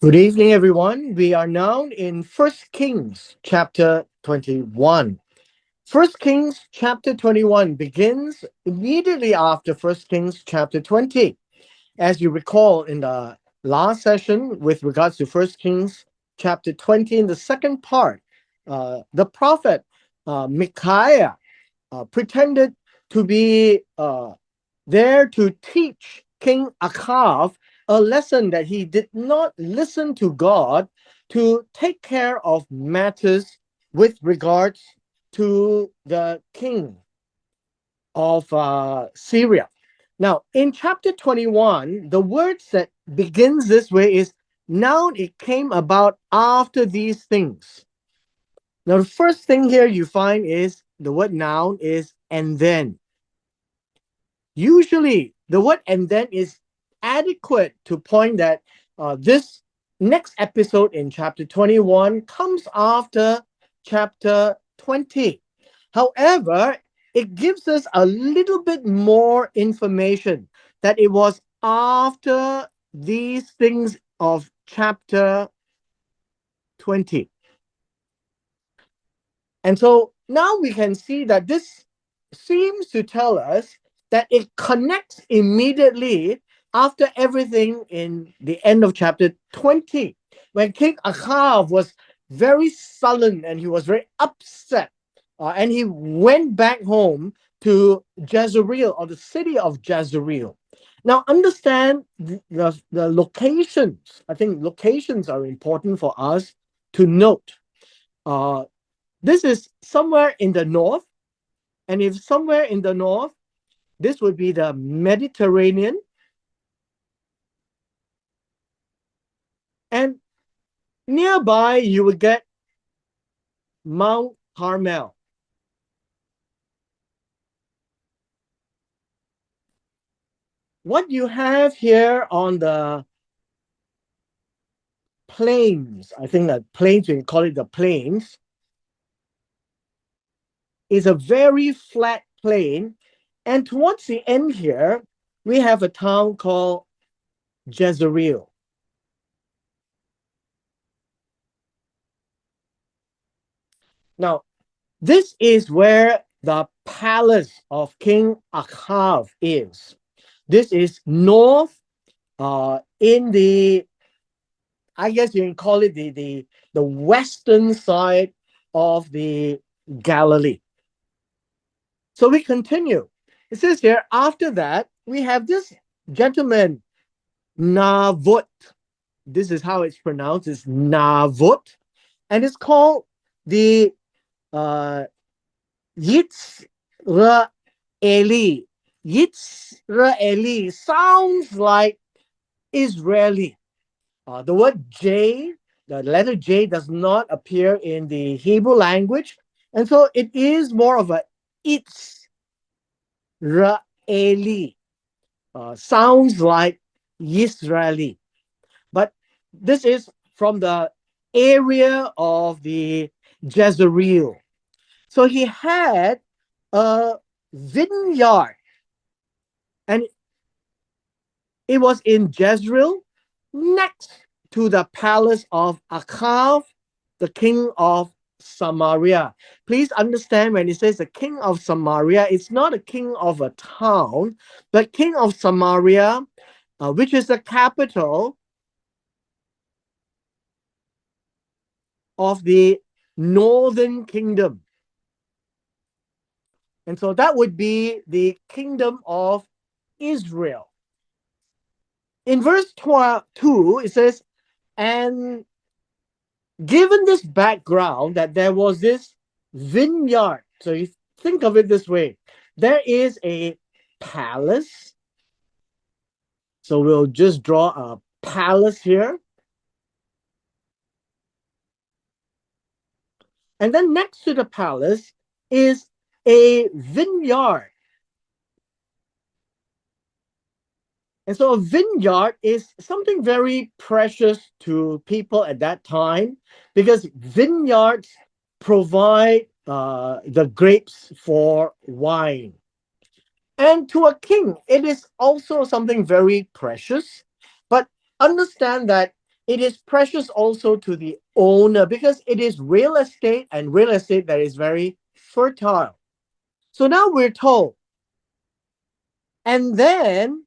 Good evening, everyone. We are now in First Kings chapter 21. First Kings chapter 21 begins immediately after First Kings chapter 20. As you recall in the last session with regards to First Kings chapter 20, in the second part, the prophet Micaiah pretended to be there to teach King Achav a lesson that he did not listen to God to take care of matters with regards to the king of Syria. Now, in chapter 21, the words that begins this way is, now it came about after these things. Now, the first thing here you find is the word noun is and then. Usually, the word and then is adequate to point that this next episode in chapter 21 comes after chapter 20. However, it gives us a little bit more information that it was after these things of chapter 20. And so now we can see that this seems to tell us that it connects immediately after everything in the end of chapter 20, when King Achav was very sullen and he was very upset, and he went back home to Jezreel, or the city of Jezreel. Now, understand the locations. I think locations are important for us to note. Uh, this is somewhere in the north, and if somewhere in the north, this would be the Mediterranean. And nearby, you would get Mount Carmel. What you have here on the plains, I think that plains, we call it the plains, is a very flat plain. And towards the end here, we have a town called Jezreel. Now, this is where the palace of King Achav is. This is north in the, I guess you can call it the western side of the Galilee. So we continue. It says here, after that, we have this gentleman, Navot. This is how it's pronounced, it's Navot. And it's called the uh, Yitzraeli. Yitzraeli sounds like Israeli. The word J, the letter J, does not appear in the Hebrew language. And so it is more of a Itzraeli. Sounds like Israeli. But this is from the area of the Jezreel. So he had a vineyard, and it was in Jezreel, next to the palace of Achav, the king of Samaria. Please understand, when it says the king of Samaria, it's not a king of a town, but king of Samaria, which is the capital of the northern kingdom. And so that would be the kingdom of Israel. In verse 2, it says, and given this background that there was this vineyard, so you think of it this way, there is a palace. So we'll just draw a palace here. And then next to the palace is a vineyard. And so a vineyard is something very precious to people at that time, because vineyards provide the grapes for wine. And to a king, it is also something very precious. But understand that It is precious also to the owner because it is real estate and real estate that is very fertile. So now we're told. And then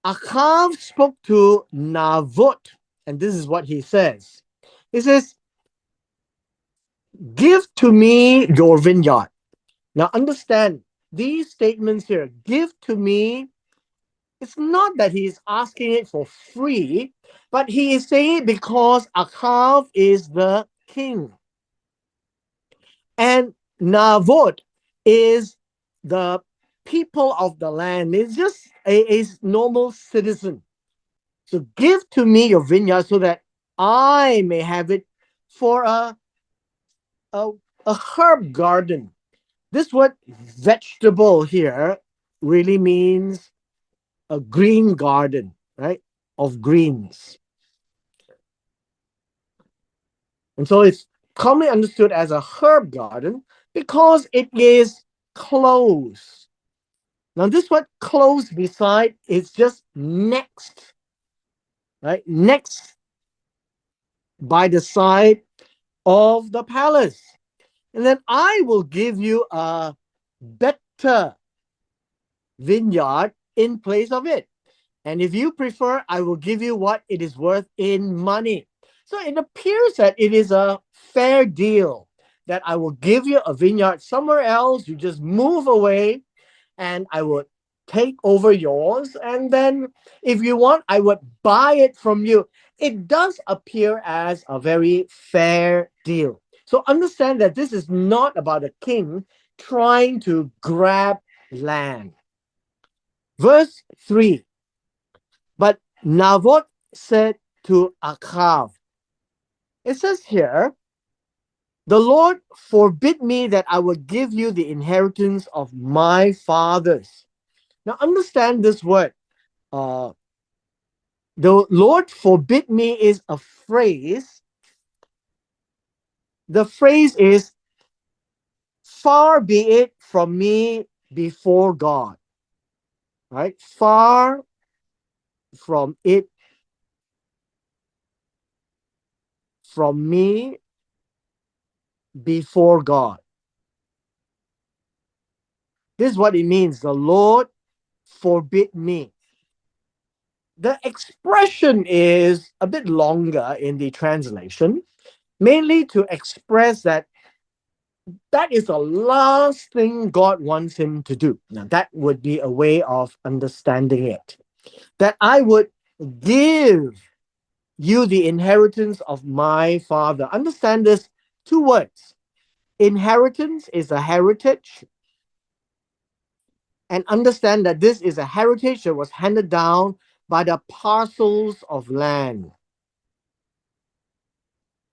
Achav spoke to Naboth, and this is what he says. He says, give to me your vineyard. Now understand these statements here. Give to me. It's not that he's asking it for free, but he is saying it because Achav is the king. And Naboth is the people of the land. It's just a normal citizen. So give to me your vineyard so that I may have it for a, a herb garden. This word vegetable here really means a green garden, right? Of greens. And so it's commonly understood as a herb garden because it is close. Now, this word close beside is just next, right? Next by the side of the palace. And then I will give you a better vineyard in place of it. And if you prefer, I will give you what it is worth in money. So it appears that it is a fair deal that I will give you a vineyard somewhere else. You just move away and I would take over yours. And then if you want, I would buy it from you. It does appear as a very fair deal. So understand that this is not about a king trying to grab land. Verse 3. But Naboth said to Achav, it says here, the Lord forbid me that I will give you the inheritance of my fathers. Now understand this word. The Lord forbid me is a phrase. The phrase is, far be it from me before God. Right? Far from it from me before God. This is what it means. The Lord forbid me. The expression is a bit longer in the translation, mainly to express that that is the last thing God wants him to do. Now, that would be a way of understanding it. That I would give you the inheritance of my father. Understand this two words. Inheritance is a heritage, and understand that this is a heritage that was handed down by the parcels of land.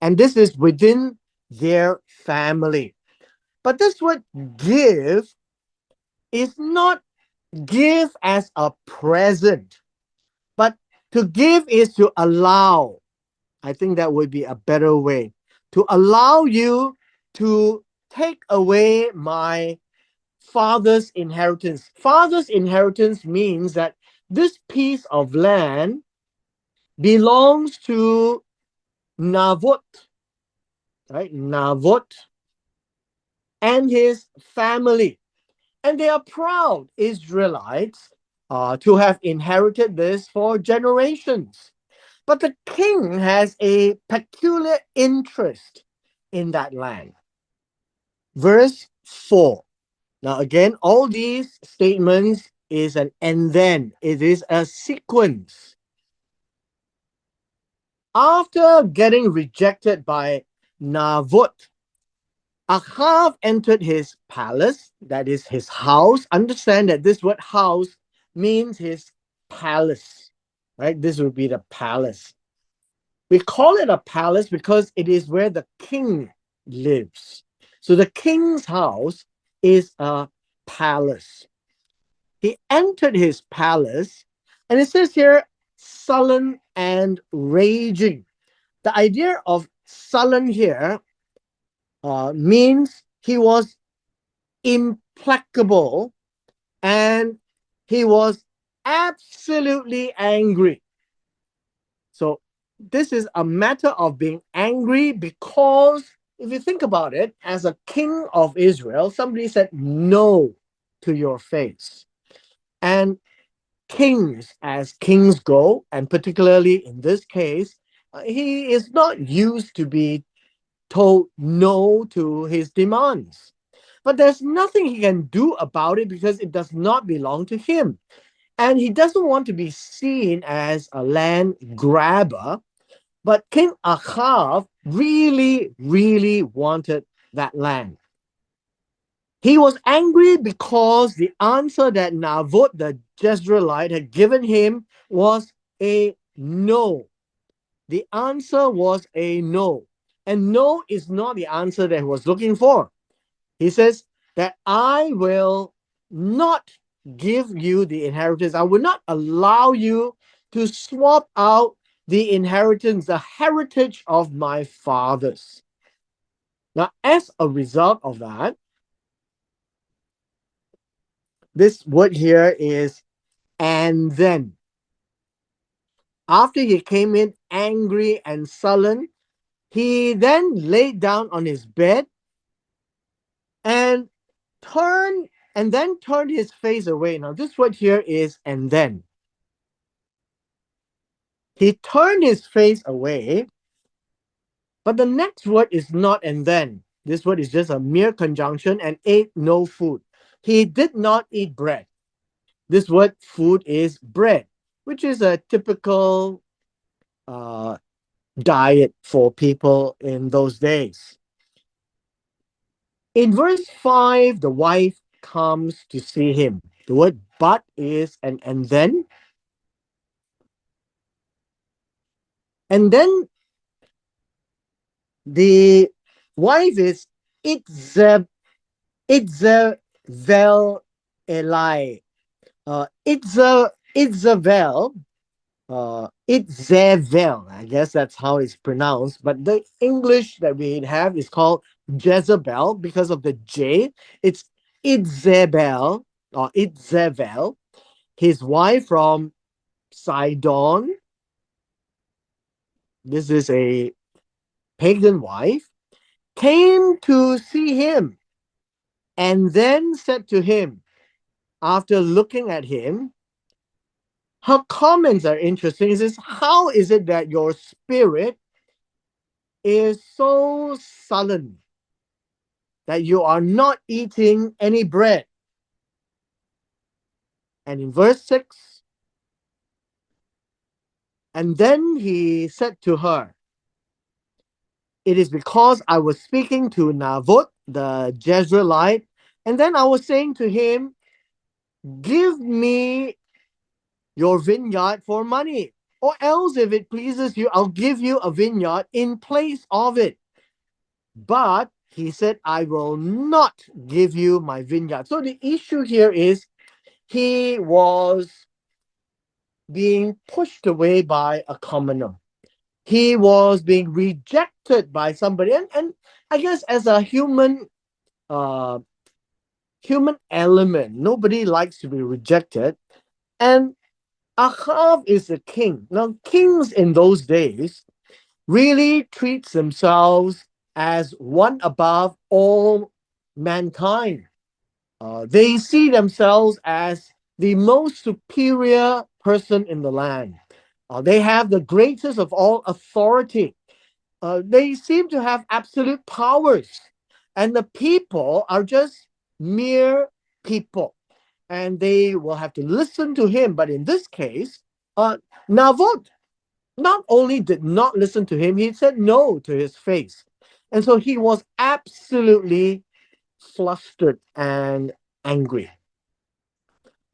And this is within their family. But this word give is not give as a present, but to give is to allow. I think that would be a better way. To allow you to take away my father's inheritance. Father's inheritance means that this piece of land belongs to Naboth, right? Naboth and his family. And they are proud Israelites to have inherited this for generations. But the king has a peculiar interest in that land. Verse 4. Now, again, all these statements is an and then. It is a sequence. After getting rejected by Naboth, Achav entered his palace, that is his house. Understand that this word house means his palace, right? This would be the palace. We call it a palace because it is where the king lives. So the king's house is a palace. He entered his palace, and it says here, sullen and raging. The idea of sullen here means he was implacable and he was absolutely angry. So This is a matter of being angry because if you think about it, as a king of Israel, somebody said no to your face. And kings, as kings go, and particularly in this case, he is not used to be told no to his demands. But there's nothing he can do about it because it does not belong to him. And he doesn't want to be seen as a land grabber. But King Achav really, really wanted that land. He was angry because the answer that Naboth the Jezreelite had given him was a no. The answer was a no. And no is not the answer that he was looking for. He says that I will not give you the inheritance. I will not allow you to swap out the inheritance, the heritage of my fathers. Now, as a result of that, this word here is and then. After he came in angry and sullen, he then laid down on his bed and turned his face away. Now, this word here is and then. He turned his face away, but the next word is not and then. This word is just a mere conjunction and ate no food. He did not eat bread. This word food is bread, which is a typical uh, diet for people in those days. In verse 5, the wife comes to see him. The word but is and then. And then the wife is Itze, Itzevel Eli. Itzevel, Itzevel, I guess that's how it's pronounced. But the English that we have is called Jezebel because of the J. It's Itzebel or Itzevel, his wife from Sidon. This is a pagan wife, came to see him and then said to him, after looking at him, her comments are interesting. It says, how is it that your spirit is so sullen that you are not eating any bread? And in verse 6, and then he said to her, it is because I was speaking to Naboth the Jezreelite, and then I was saying to him, give me your vineyard for money. Or else, if it pleases you, I'll give you a vineyard in place of it. But he said, I will not give you my vineyard. So the issue here is he was being pushed away by a commoner. He was being rejected by somebody. And I guess as a uh, human element, nobody likes to be rejected. And Achav is a king. Now, kings in those days really treats themselves as one above all mankind. They see themselves as the most superior person in the land. They have the greatest of all authority. They seem to have absolute powers, and the people are just mere people, and they will have to listen to him. But in this case, Naboth not only did not listen to him, he said no to his face. And so he was absolutely flustered and angry.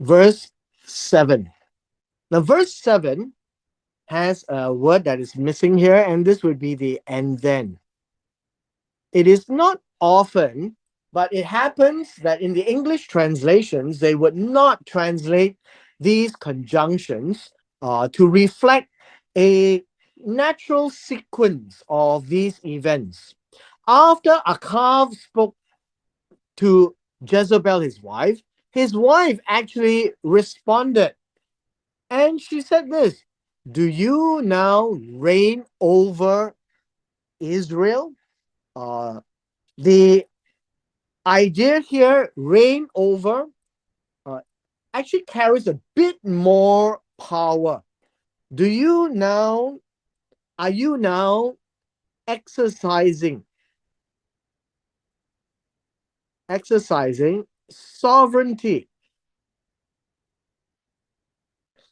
Verse 7. Now, verse 7 has a word that is missing here, and this would be the and then. It is not often, but it happens that in the English translations, they would not translate these conjunctions to reflect a natural sequence of these events. After Achav spoke to Jezebel, his wife actually responded. And she said this, do you now reign over Israel? The idea here, reign over, uh, actually carries a bit more power. Do you now, are you now exercising sovereignty?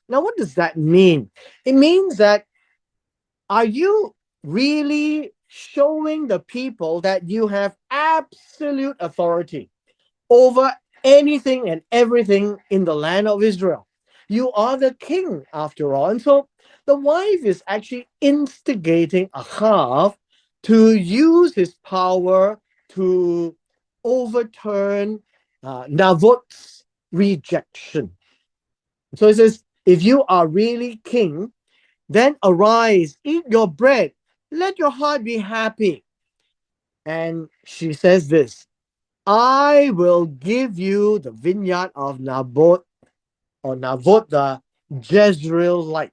Now, what does that mean? It means that, are you really showing the people that you have absolute authority over anything and everything in the land of Israel? You are the king, after all. And so the wife is actually instigating Ahav to use his power to overturn Naboth's rejection. So it says, if you are really king, then arise, eat your bread, let your heart be happy. And she says this, I will give you the vineyard of Naboth, or Naboth the Jezreelite.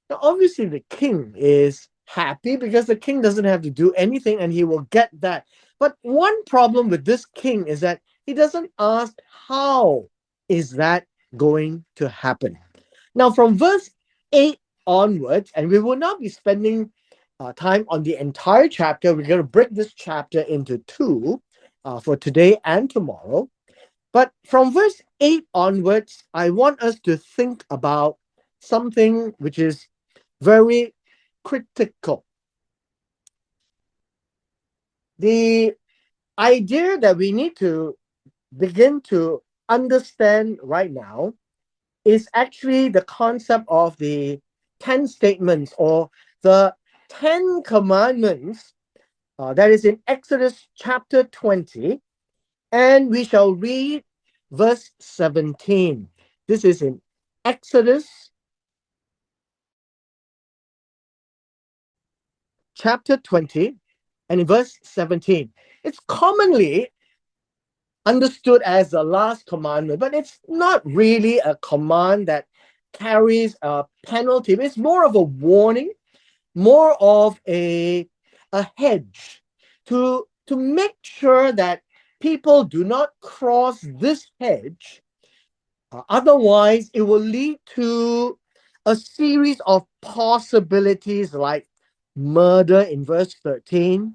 Now, obviously, the king is happy because the king doesn't have to do anything and he will get that. But one problem with this king is that he doesn't ask how is that going to happen. Now, from verse 8 onwards, and we will not be spending time on the entire chapter. We're going to break this chapter into two for today and tomorrow. But from verse 8 onwards, I want us to think about something which is very critical. The idea that we need to begin to understand right now is actually the concept of the 10 statements or the 10 commandments that is in Exodus chapter 20, and we shall read verse 17. This is in Exodus chapter 20 and in verse 17. It's commonly understood as the last commandment, but it's not really a command that carries a penalty. It's more of a warning, more of a hedge to make sure that people do not cross this hedge. Otherwise, it will lead to a series of possibilities like murder in verse 13,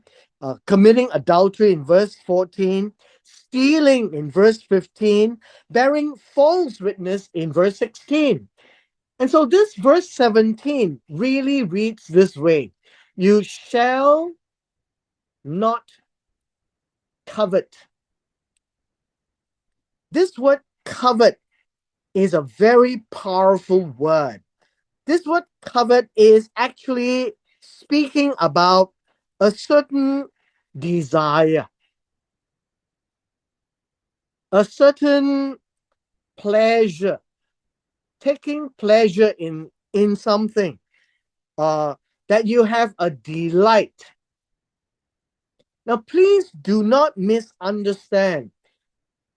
committing adultery in verse 14, stealing in verse 15, bearing false witness in verse 16. And so this verse 17 really reads this way: you shall not covet. This word covet is a very powerful word. This word covet is actually speaking about a certain desire, a certain pleasure, taking pleasure in something, that you have a delight. Now, please do not misunderstand.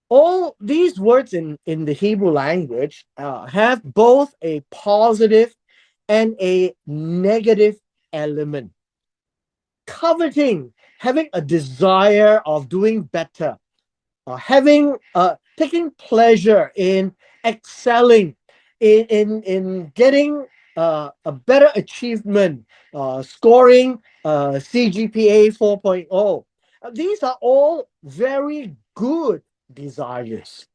All these words in the Hebrew language have both a positive and a negative element. Coveting, having a desire of doing better, taking pleasure in excelling, in getting a better achievement, scoring CGPA 4.0. These are all very good desires.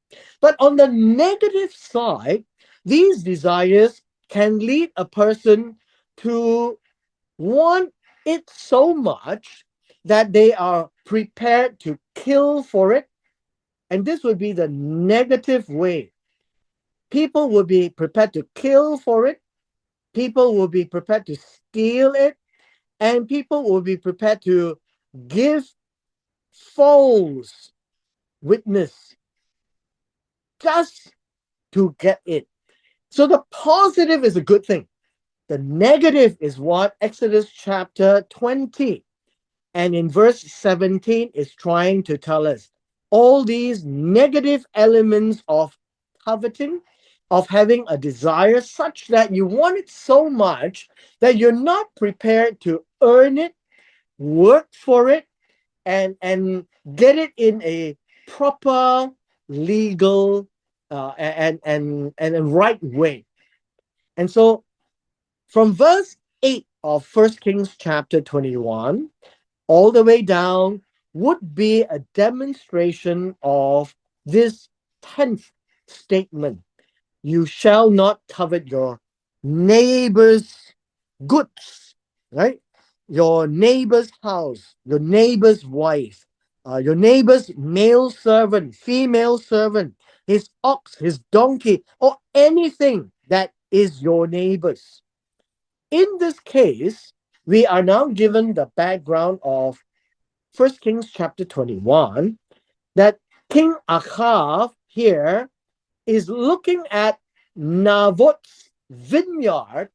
But on the negative side, these desires can lead a person to want it so much that they are prepared to kill for it. And this would be the negative way. People will be prepared to kill for it. People will be prepared to steal it. And people will be prepared to give false witness just to get it. So the positive is a good thing. The negative is what Exodus chapter 20 and in verse 17 is trying to tell us. All these negative elements of coveting of having a desire such that you want it so much that you're not prepared to earn it, work for it, and get it in a proper legal and a right way. And so from verse 8 of First Kings chapter 21 all the way down would be a demonstration of this 10th statement. You shall not covet your neighbor's goods, right? Your neighbor's house, your neighbor's wife, your neighbor's male servant, female servant, his ox, his donkey, or anything that is your neighbor's. In this case, we are now given the background of First Kings chapter 21 that King Achav here is looking at Naboth's vineyard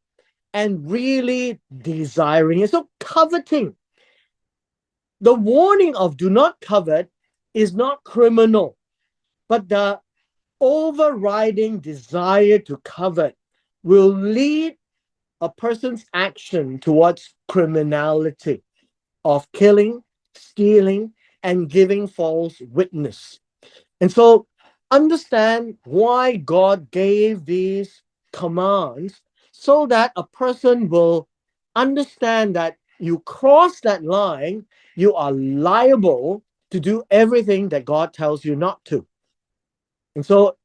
and really desiring it. So coveting. The warning of do not covet is not criminal, but the overriding desire to covet will lead a person's action towards criminality of killing, stealing, and giving false witness. And so understand why God gave these commands so that a person will understand that you cross that line, you are liable to do everything that God tells you not to. And so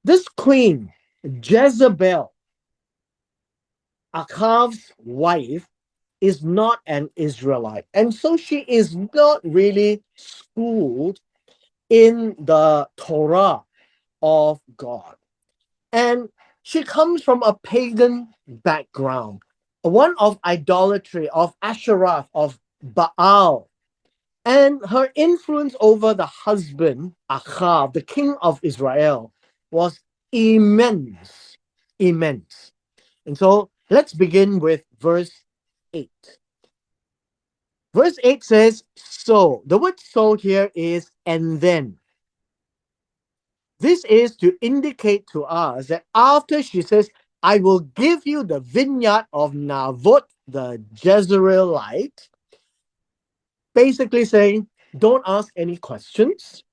this queen, Jezebel, Achav's wife, is not an Israelite. And so she is not really schooled in the Torah of God. And she comes from a pagan background, one of idolatry, of Asherah, of Baal. And her influence over the husband, Achav, the king of Israel, was immense, immense. And so let's begin with verse 8. Verse 8 says, so. The word so here is and then. This is to indicate to us that after she says, I will give you the vineyard of Naboth, the Jezreelite, basically saying, don't ask any questions.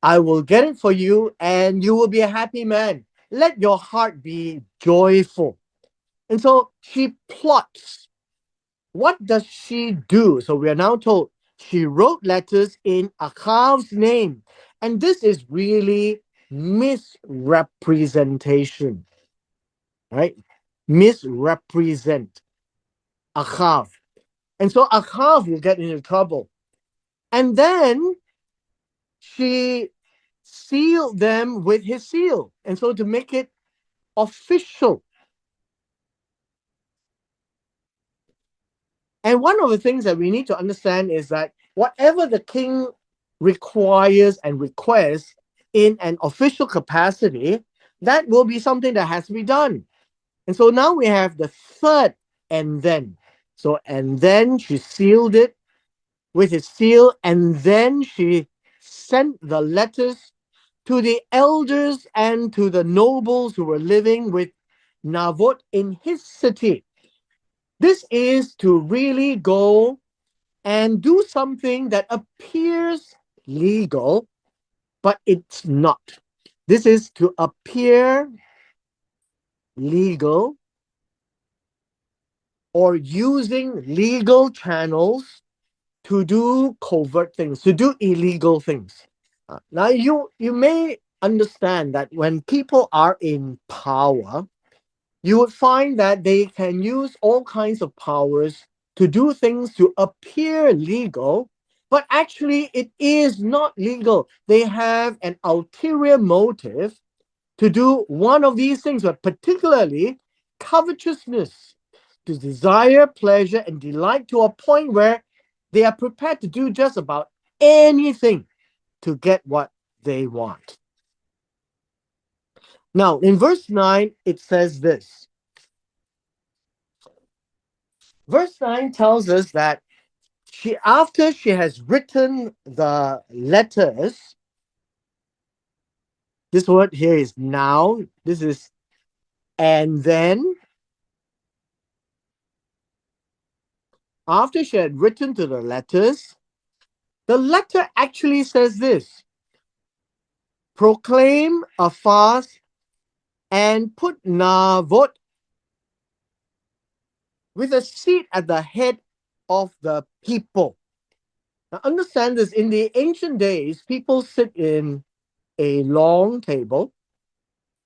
I will get it for you and you will be a happy man. Let your heart be joyful. And so she plots. What does she do? So we are now told she wrote letters in Achav's name. And this is really misrepresentation, right? Misrepresent Achav. And so Achav will get into trouble. And then she sealed them with his seal. And so to make it official. And one of the things that we need to understand is that whatever the king requires and requests in an official capacity, that will be something that has to be done. And so now we have the third and then. So, and then she sealed it with his seal, and then she sent the letters to the elders and to the nobles who were living with Naboth in his city. This is to really go and do something that appears legal, but it's not. This is to appear legal or using legal channels to do covert things, to do illegal things. Now, you may understand that when people are in power, you would find that they can use all kinds of powers to do things to appear legal, but actually it is not legal. They have an ulterior motive to do one of these things, but particularly covetousness, to desire pleasure and delight to a point where they are prepared to do just about anything to get what they want. Now, in verse 9, it says this. Verse 9 tells us that after she has written the letters, This word here is now. This is and then. After she had written to the letter actually says this: proclaim a fast and put Navot with a seat at the head of the people. Now, understand this: in the ancient days, people sit in a long table,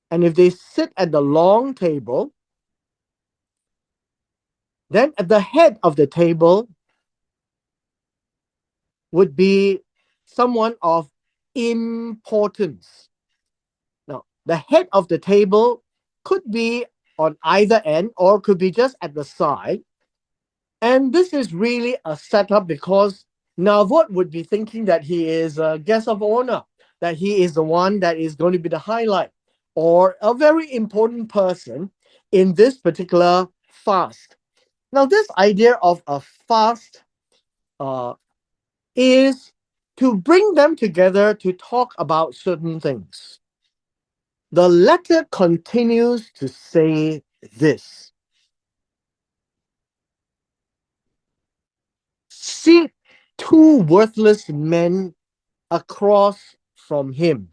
and if they sit at the long table, then at the head of the table would be someone of importance. Now, the head of the table could be on either end or could be just at the side. And this is really a setup because Navot would be thinking that he is a guest of honor, that he is the one that is going to be the highlight or a very important person in this particular fast. Now, this idea of a fast uh, is to bring them together to talk about certain things. The letter continues to say this: seek two worthless men across from him.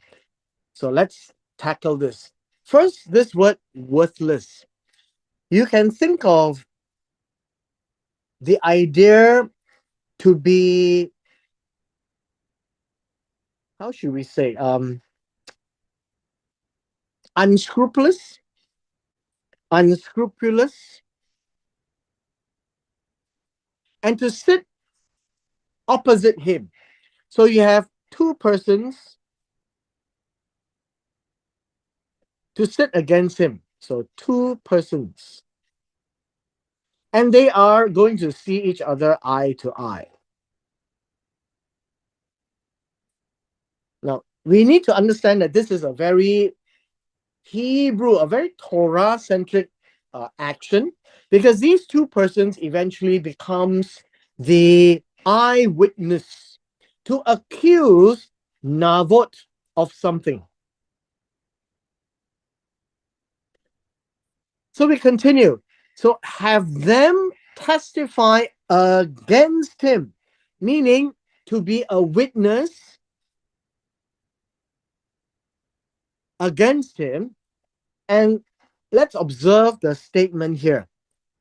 So let's tackle this. First, this word worthless. You can think of the idea to be, how should we say, unscrupulous, unscrupulous, and to sit opposite him. So you have two persons to sit against him. So two persons. And they are going to see each other eye to eye. Now, we need to understand that this is a very Hebrew, a very Torah centric action, because these two persons eventually becomes the eyewitness to accuse Navot of something. So we continue. So have them testify against him, meaning to be a witness against him. And let's observe the statement here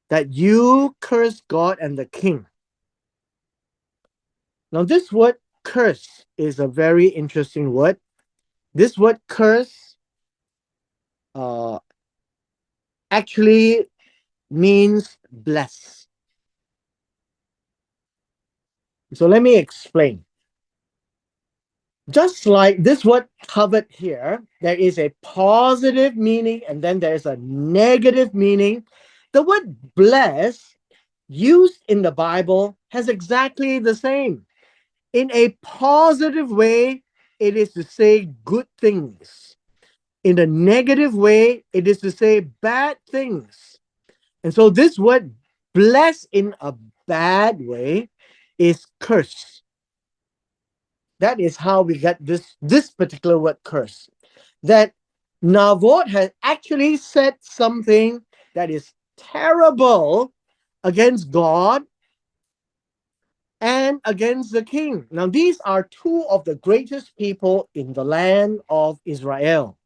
that you curse God and the king. Now, this word curse is a very interesting word. This word curse uh, actually means bless. So let me explain. Just like this word covered here, there is a positive meaning and then there's a negative meaning. The word bless used in the Bible has exactly the same. In a positive way, it is to say good things. In a negative way, it is to say bad things. And so this word bless in a bad way is curse. That is how we get this particular word curse. That Navot has actually said something that is terrible against God and against the king. Now, these are two of the greatest people in the land of Israel.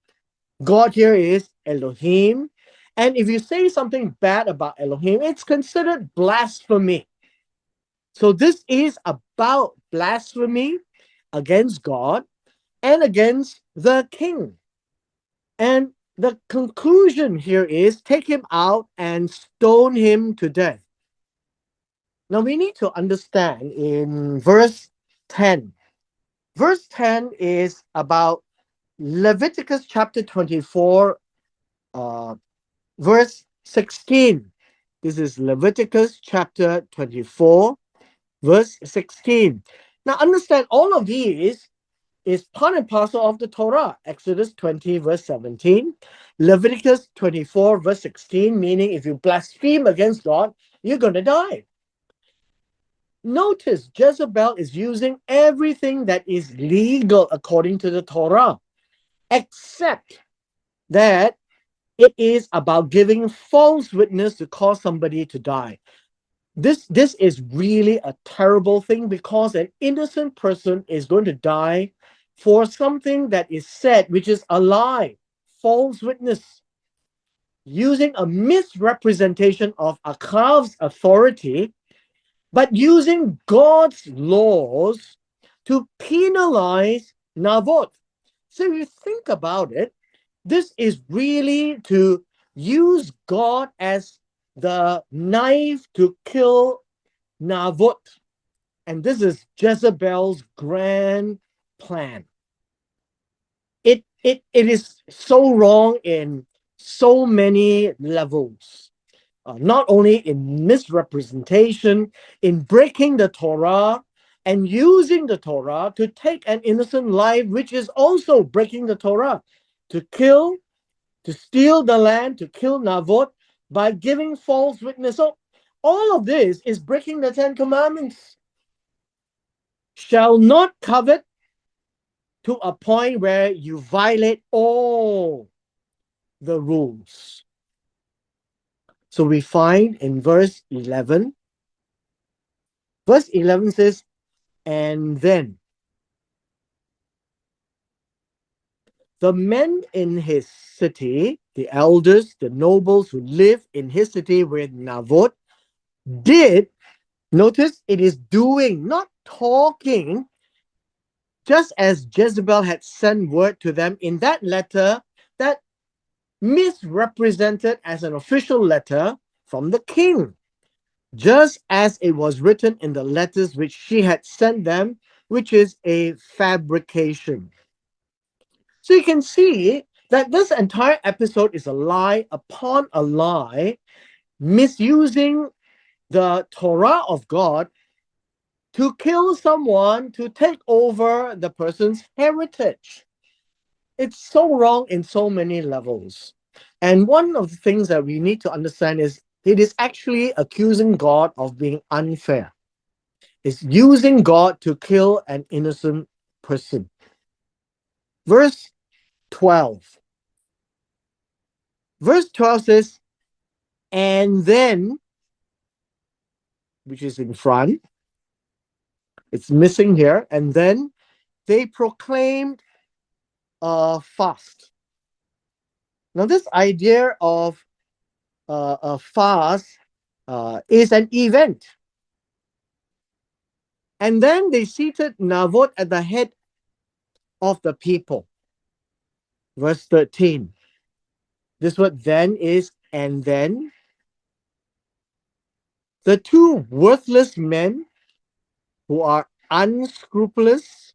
God here is Elohim. And if you say something bad about Elohim, it's considered blasphemy. So this is about blasphemy against God and against the king. And the conclusion here is take him out and stone him to death. Now we need to understand in verse 10. Verse 10 is about Leviticus chapter 24, verse 16. This is Leviticus chapter 24, verse 16. Now understand all of these is part and parcel of the Torah. Exodus 20, verse 17. Leviticus 24, verse 16, meaning if you blaspheme against God, you're going to die. Notice Jezebel is using everything that is legal according to the Torah. except that it is about giving false witness to cause somebody to die. This is really a terrible thing, because an innocent person is going to die for something that is said, which is a lie, false witness, using a misrepresentation of Akav's authority, but using God's laws to penalize Naboth. So if you think about it, this is really to use God as the knife to kill Naboth. And this is Jezebel's grand plan. It is so wrong in so many levels. Not only in misrepresentation, in breaking the Torah and using the Torah to take an innocent life, which is also breaking the Torah, to kill, to steal the land, to kill Naboth by giving false witness. So all of this is breaking the Ten Commandments. Shall not covet, to a point where you violate all the rules. So we find in verse 11 says, and then the men in his city, the elders, the nobles who live in his city with Naboth, did, notice it is doing, not talking, just as Jezebel had sent word to them in that letter that misrepresented as an official letter from the king, just as it was written in the letters which she had sent them, which is a fabrication. So you can see that this entire episode is a lie upon a lie, misusing the Torah of God to kill someone, to take over the person's heritage. It's so wrong in so many levels. And one of the things that we need to understand is it is actually accusing God of being unfair. It's using God to kill an innocent person. Verse 12. Verse 12 says, and then, which is in front, it's missing here, and then they proclaimed a fast. Now, this idea of a fast is an event. And then they seated Naboth at the head of the people. Verse 13. This word then is, and then the two worthless men who are unscrupulous.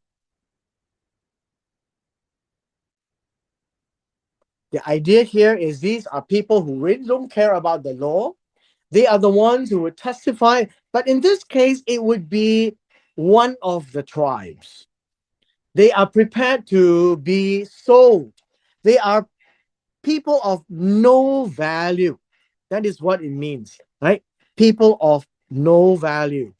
The idea here is these are people who really don't care about the law. They are the ones who would testify. But in this case, it would be one of the tribes. They are prepared to be sold. They are people of no value. That is what it means, right? People of no value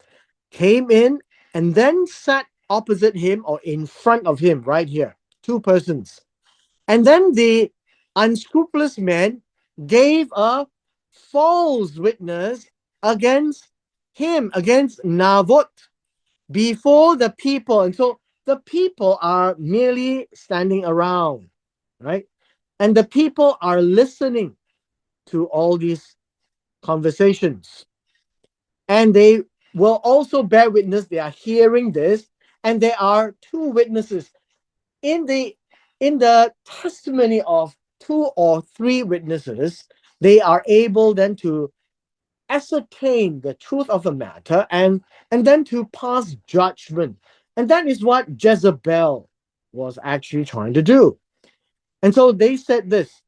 came in and then sat opposite him or in front of him, right here, two persons. And then the unscrupulous man gave a false witness against him, against Naboth, before the people. And so the people are merely standing around, right? And the people are listening to all these conversations. And they will also bear witness. They are hearing this, and there are two witnesses. In the testimony of two or three witnesses, they are able then to ascertain the truth of the matter and then to pass judgment. And that is what Jezebel was actually trying to do. And so they said this: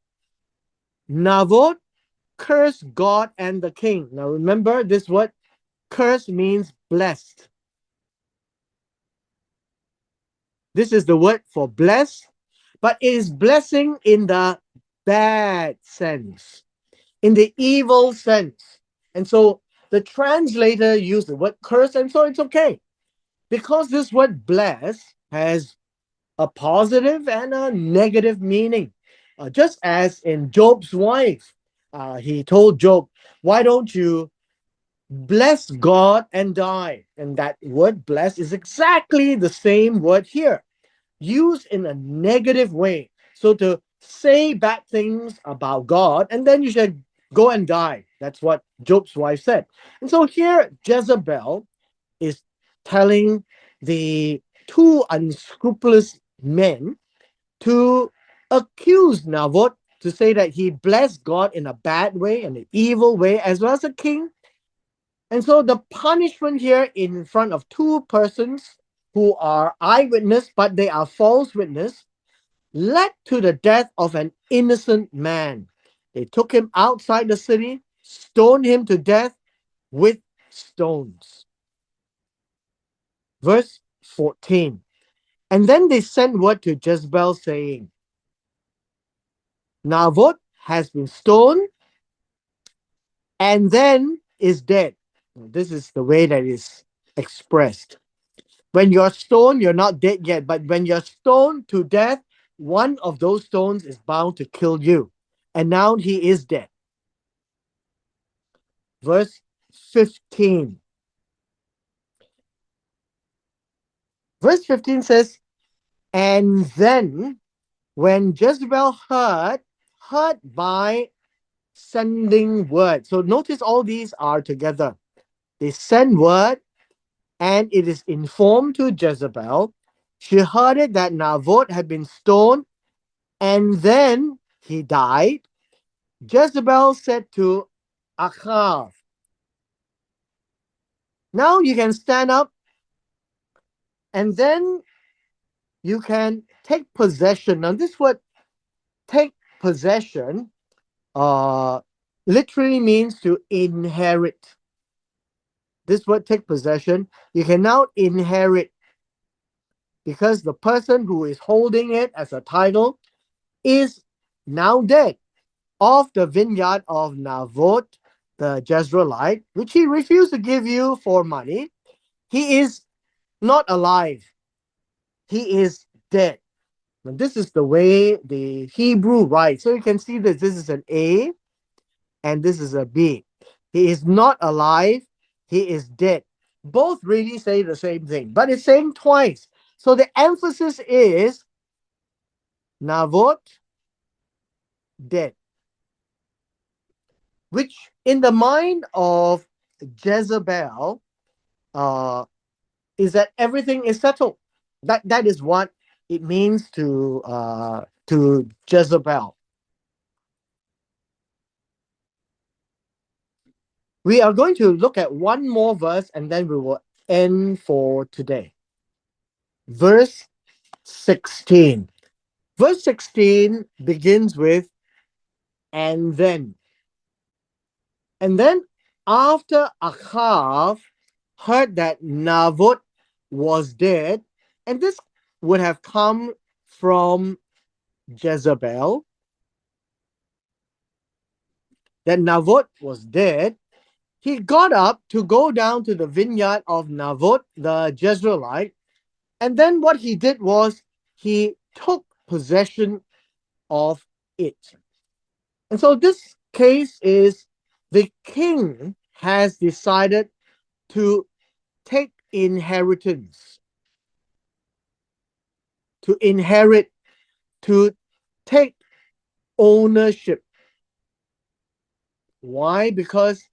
Naboth cursed God and the king. Now remember, this word curse means blessed. This is the word for blessed, but it is blessing in the bad sense, in the evil sense. And so the translator used the word curse, and so it's okay. Because this word bless has a positive and a negative meaning. Just as in Job's wife, he told Job, why don't you bless God and die? And that word bless is exactly the same word here, used in a negative way. So to say bad things about God, and then you should go and die. That's what Job's wife said. And so here, Jezebel is telling the two unscrupulous men to accuse Naboth, to say that he blessed God in a bad way, in an evil way, as well as a king. And so the punishment here in front of two persons who are eyewitness, but they are false witness, led to the death of an innocent man. They took him outside the city, stoned him to death with stones. Verse 14. And then they sent word to Jezebel saying, Naboth has been stoned and then is dead. This is the way that is expressed. When you're stoned, you're not dead yet, but when you're stoned to death, one of those stones is bound to kill you. And now he is dead. Verse 15. Verse 15 says, and then when Jezebel heard by sending word. So notice all these are together. They send word and it is informed to Jezebel. She heard it that Naboth had been stoned and then he died. Jezebel said to Achav, now you can stand up and then you can take possession. Now this word take possession literally means to inherit. This word take possession, you can now inherit because the person who is holding it as a title is now dead, of the vineyard of Naboth the Jezreelite, which he refused to give you for money. He is not alive. He is dead. And this is the way the Hebrew writes. So you can see that this is an A and this is a B. He is not alive. He is dead. Both really say the same thing, but it's saying twice. So the emphasis is Naboth dead, which in the mind of Jezebel is that everything is settled. That is what it means to Jezebel. We are going to look at one more verse and then we will end for today. Verse 16. Verse 16 begins with, and then. And then after Achav heard that Naboth was dead, and this would have come from Jezebel, that Naboth was dead, he got up to go down to the vineyard of Naboth the Jezreelite, and then what he did was he took possession of it. And so this case is the king has decided to take inheritance, to inherit, to take ownership. Why? Because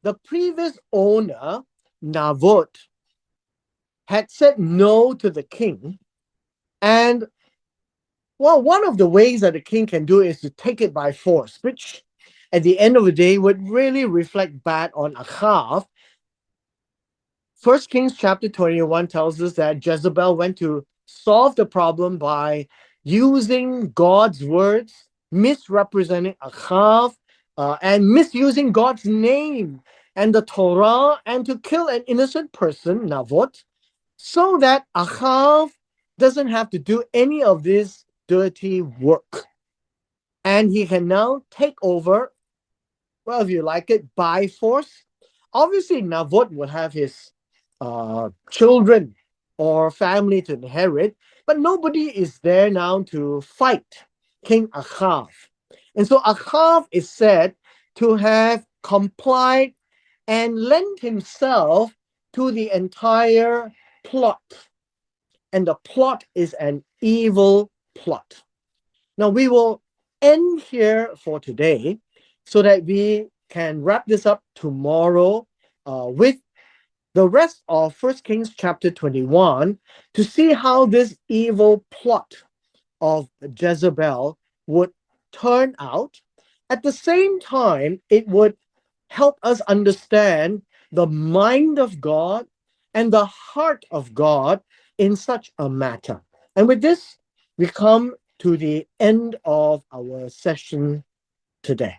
the previous owner, Naboth, had said no to the king. And well, one of the ways that the king can do is to take it by force, which at the end of the day would really reflect bad on Achav. 1 Kings chapter 21 tells us that Jezebel went to solve the problem by using God's words, misrepresenting Achav, and misusing God's name and the Torah, and to kill an innocent person, Naboth, so that Achav doesn't have to do any of this dirty work. And he can now take over, well, if you like it, by force. Obviously, Naboth will have his children or family to inherit, but nobody is there now to fight King Achav. And so Achav is said to have complied and lent himself to the entire plot. And the plot is an evil plot. Now we will end here for today so that we can wrap this up tomorrow with the rest of 1 Kings chapter 21 to see how this evil plot of Jezebel would turn out. At the same time, it would help us understand the mind of God and the heart of God in such a matter. And with this, we come to the end of our session today.